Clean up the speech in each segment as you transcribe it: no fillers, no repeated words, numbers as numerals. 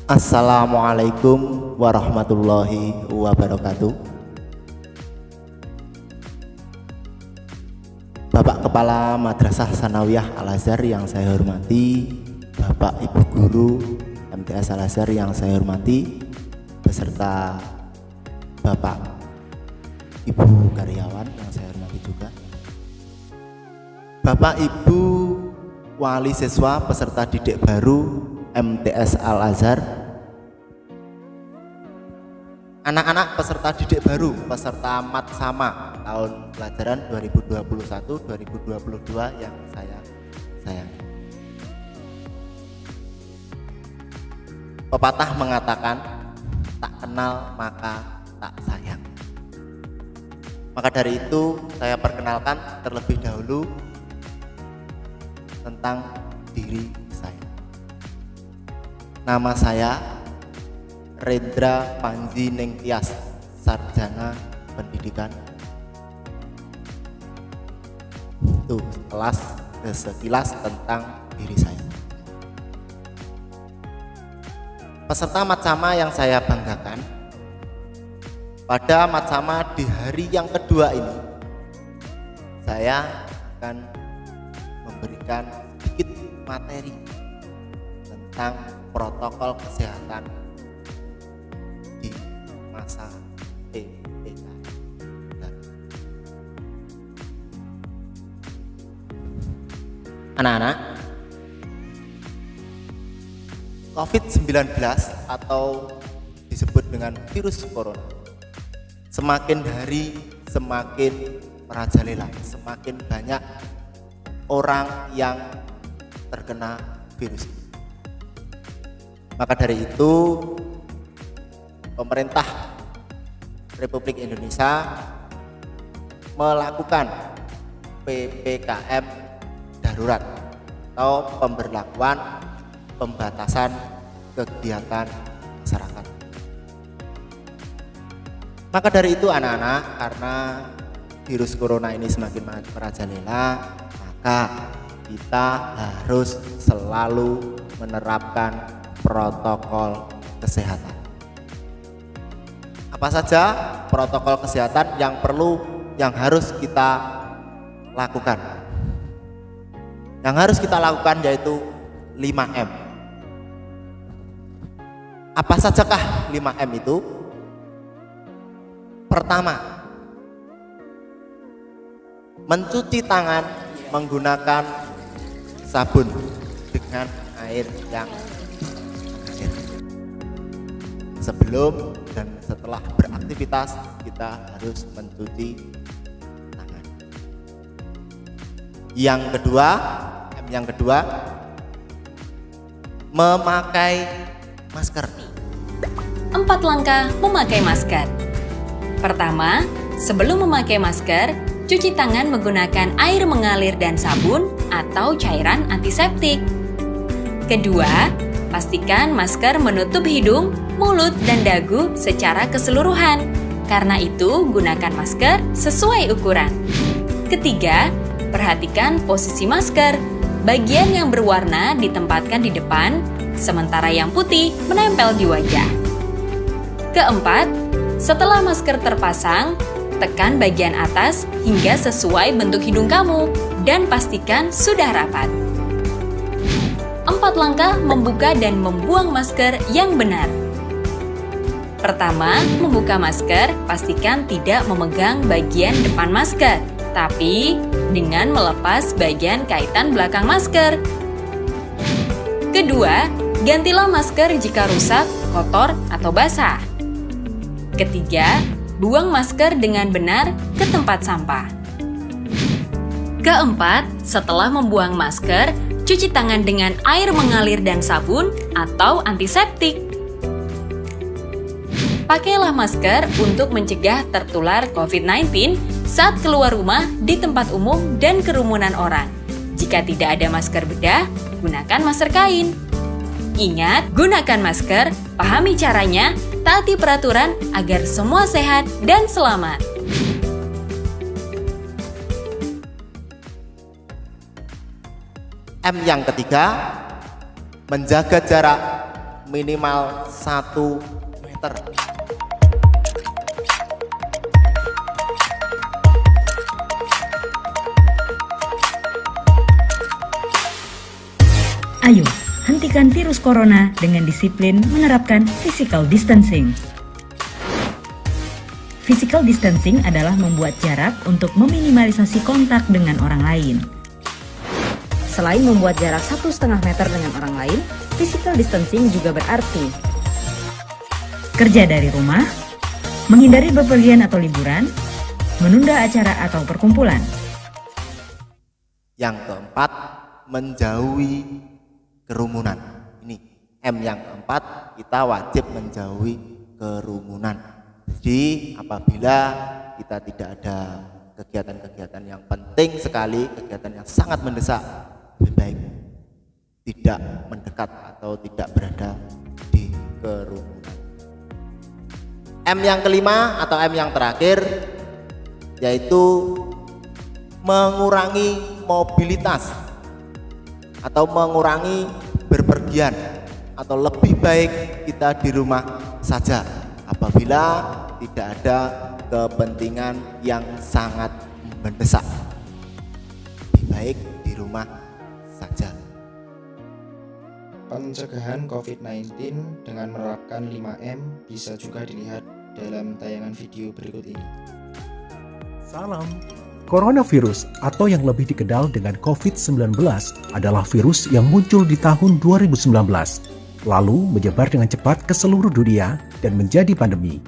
Assalamualaikum warahmatullahi wabarakatuh. Bapak Kepala Madrasah Sanawiyah Al-Azhar yang saya hormati, Bapak Ibu Guru MTS Al-Azhar yang saya hormati, beserta Bapak Ibu karyawan yang saya hormati juga, Bapak Ibu wali siswa peserta didik baru MTS Al-Azhar, anak-anak peserta didik baru peserta Matsama tahun pelajaran 2021-2022 yang saya sayangi. Pepatah mengatakan, tak kenal maka tak sayang. Maka dari itu saya perkenalkan terlebih dahulu tentang diri saya. Nama saya Rendra Panji Ningtyas, sarjana pendidikan. Itu sekilas tentang diri saya. Peserta Matsama yang saya banggakan, pada Matsama di hari yang kedua ini saya akan memberikan sedikit materi tentang protokol kesehatan di masa PPKM. Anak-anak, COVID-19 atau disebut dengan virus corona semakin hari semakin merajalela, semakin banyak orang yang terkena virus ini. Maka dari itu pemerintah Republik Indonesia melakukan PPKM darurat atau pemberlakuan pembatasan kegiatan masyarakat. Maka dari itu anak-anak, karena virus corona ini semakin merajalela, maka kita harus selalu menerapkan protokol kesehatan. Apa saja protokol kesehatan yang harus kita lakukan? Yang harus kita lakukan yaitu 5M. Apa sajakah 5M itu? Pertama, mencuci tangan menggunakan sabun dengan air yang mengalir. Sebelum dan setelah beraktivitas kita harus mencuci tangan. Yang kedua, memakai masker. 4 langkah memakai masker. Pertama, sebelum memakai masker, cuci tangan menggunakan air mengalir dan sabun atau cairan antiseptik. Kedua, pastikan masker menutup hidung, mulut, dan dagu secara keseluruhan. Karena itu, gunakan masker sesuai ukuran. Ketiga, perhatikan posisi masker. Bagian yang berwarna ditempatkan di depan, sementara yang putih menempel di wajah. Keempat, setelah masker terpasang, tekan bagian atas hingga sesuai bentuk hidung kamu dan pastikan sudah rapat. 4 langkah membuka dan membuang masker yang benar. Pertama, membuka masker, pastikan tidak memegang bagian depan masker, tapi dengan melepas bagian kaitan belakang masker. Kedua, gantilah masker jika rusak, kotor, atau basah. Ketiga, buang masker dengan benar ke tempat sampah. Keempat, setelah membuang masker, cuci tangan dengan air mengalir dan sabun atau antiseptik. Pakailah masker untuk mencegah tertular COVID-19 saat keluar rumah di tempat umum dan kerumunan orang. Jika tidak ada masker bedah, gunakan masker kain. Ingat, gunakan masker, pahami caranya, taati peraturan agar semua sehat dan selamat. M yang ketiga, menjaga jarak minimal 1 meter. Ayo, hentikan virus corona dengan disiplin menerapkan physical distancing. Physical distancing adalah membuat jarak untuk meminimalisasi kontak dengan orang lain. Selain membuat jarak 1,5 meter dengan orang lain, physical distancing juga berarti kerja dari rumah, menghindari bepergian atau liburan, menunda acara atau perkumpulan. Yang keempat, menjauhi kerumunan. Ini M yang keempat, kita wajib menjauhi kerumunan. Jadi apabila kita tidak ada kegiatan-kegiatan yang penting sekali, kegiatan yang sangat mendesak, lebih baik tidak mendekat atau tidak berada di kerumunan. M yang kelima atau M yang terakhir yaitu mengurangi mobilitas atau mengurangi berpergian, atau lebih baik kita di rumah saja apabila tidak ada kepentingan yang sangat mendesak. Lebih baik di rumah saja. Pencegahan COVID-19 dengan menerapkan 5M bisa juga dilihat dalam tayangan video berikut ini. Salam. Coronavirus atau yang lebih dikenal dengan COVID-19 adalah virus yang muncul di tahun 2019, lalu menyebar dengan cepat ke seluruh dunia dan menjadi pandemi.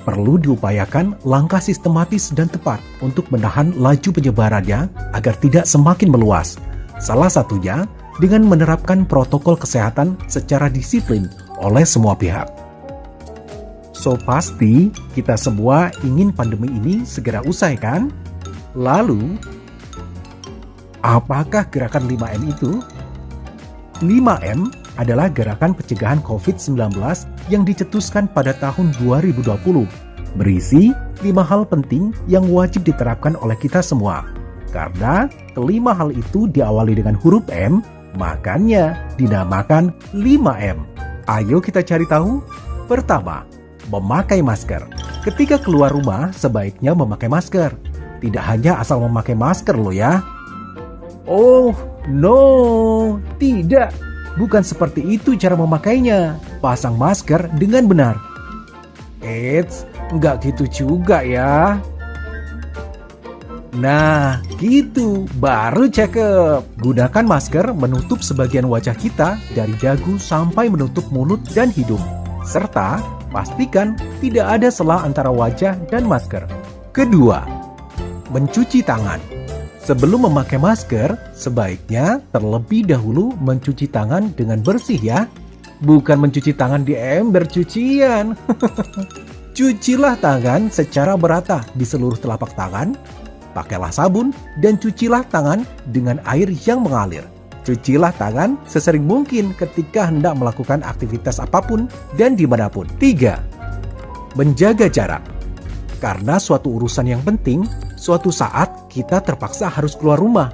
Perlu diupayakan langkah sistematis dan tepat untuk menahan laju penyebarannya agar tidak semakin meluas. Salah satunya dengan menerapkan protokol kesehatan secara disiplin oleh semua pihak. So pasti kita semua ingin pandemi ini segera usai kan? Lalu, apakah gerakan 5M itu? 5M adalah gerakan pencegahan COVID-19 yang dicetuskan pada tahun 2020. Berisi 5 hal penting yang wajib diterapkan oleh kita semua. Karena kelima hal itu diawali dengan huruf M, makanya dinamakan 5M. Ayo kita cari tahu. Pertama, memakai masker. Ketika keluar rumah, sebaiknya memakai masker. Tidak hanya asal memakai masker loh ya. Oh, no, tidak. Bukan seperti itu cara memakainya. Pasang masker dengan benar. Eits, nggak gitu juga ya. Nah, gitu, baru cakep. Gunakan masker menutup sebagian wajah kita dari dagu sampai menutup mulut dan hidung. Serta pastikan tidak ada sela antara wajah dan masker. Kedua, mencuci tangan. Sebelum memakai masker, sebaiknya terlebih dahulu mencuci tangan dengan bersih ya. Bukan mencuci tangan di ember cucian. Cucilah tangan secara merata di seluruh telapak tangan. Pakailah sabun dan cucilah tangan dengan air yang mengalir. Cucilah tangan sesering mungkin ketika hendak melakukan aktivitas apapun dan dimanapun. 3. Menjaga jarak. Karena suatu urusan yang penting, suatu saat kita terpaksa harus keluar rumah.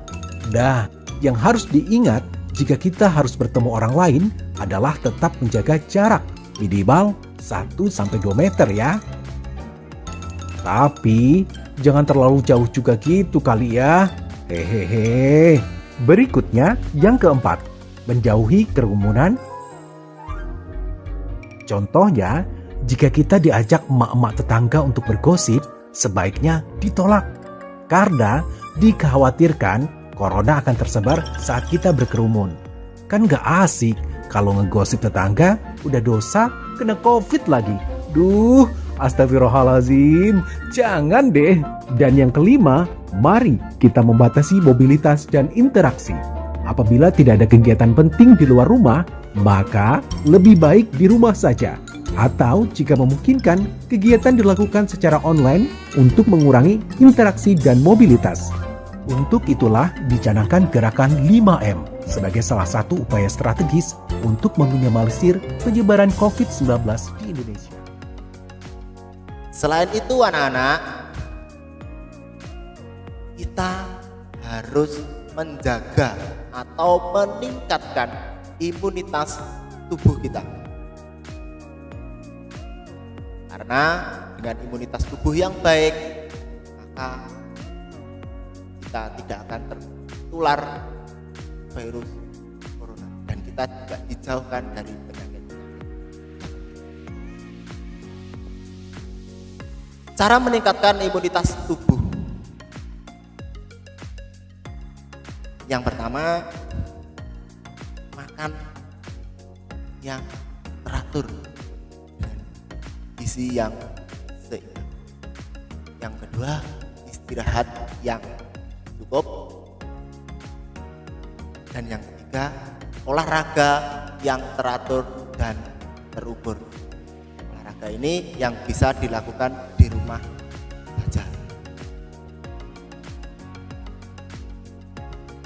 Nah, yang harus diingat jika kita harus bertemu orang lain adalah tetap menjaga jarak minimal 1-2 meter ya. Tapi jangan terlalu jauh juga gitu kali ya. Hehehe. Berikutnya yang keempat, menjauhi kerumunan. Contohnya, jika kita diajak emak-emak tetangga untuk bergosip, sebaiknya ditolak. Karena dikhawatirkan corona akan tersebar saat kita berkerumun. Kan gak asik kalau ngegosip tetangga, udah dosa, kena COVID lagi. Duh, astagfirullahaladzim, jangan deh. Dan yang kelima, mari kita membatasi mobilitas dan interaksi. Apabila tidak ada kegiatan penting di luar rumah, maka lebih baik di rumah saja. Atau jika memungkinkan, kegiatan dilakukan secara online untuk mengurangi interaksi dan mobilitas. Untuk itulah dicanangkan gerakan 5M sebagai salah satu upaya strategis untuk meminimalisir penyebaran COVID-19 di Indonesia. Selain itu anak-anak, kita harus menjaga atau meningkatkan imunitas tubuh kita. mana dengan imunitas tubuh yang baik maka kita tidak akan tertular virus corona dan kita juga dijauhkan dari penyakit. Cara meningkatkan imunitas tubuh. Yang pertama, makan yang teratur dan gizi yang seimbang. Yang kedua, istirahat yang cukup. Dan yang ketiga, olahraga yang teratur dan terukur. Olahraga ini yang bisa dilakukan di rumah saja.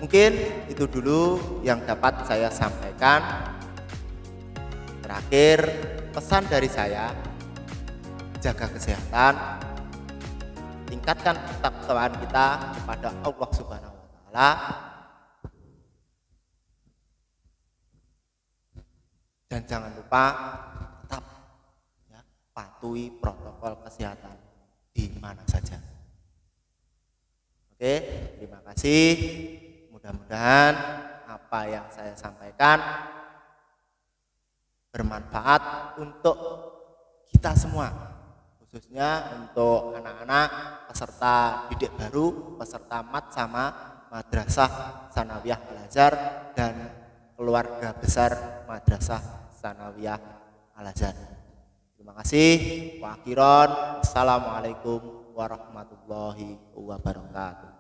Mungkin itu dulu yang dapat saya sampaikan. Terakhir, pesan dari saya, jaga kesehatan, tingkatkan ketakwaan kita kepada Allah Subhanahu wa taala, dan jangan lupa tetap patuhi protokol kesehatan di mana saja. Oke, terima kasih. Mudah-mudahan apa yang saya sampaikan bermanfaat untuk kita semua, khususnya untuk anak-anak peserta didik baru, peserta MAT sama Madrasah Tsanawiyah Al-Azhar dan keluarga besar Madrasah Tsanawiyah Al-Azhar. Terima kasih. Wa akhiran, assalamualaikum warahmatullahi wabarakatuh.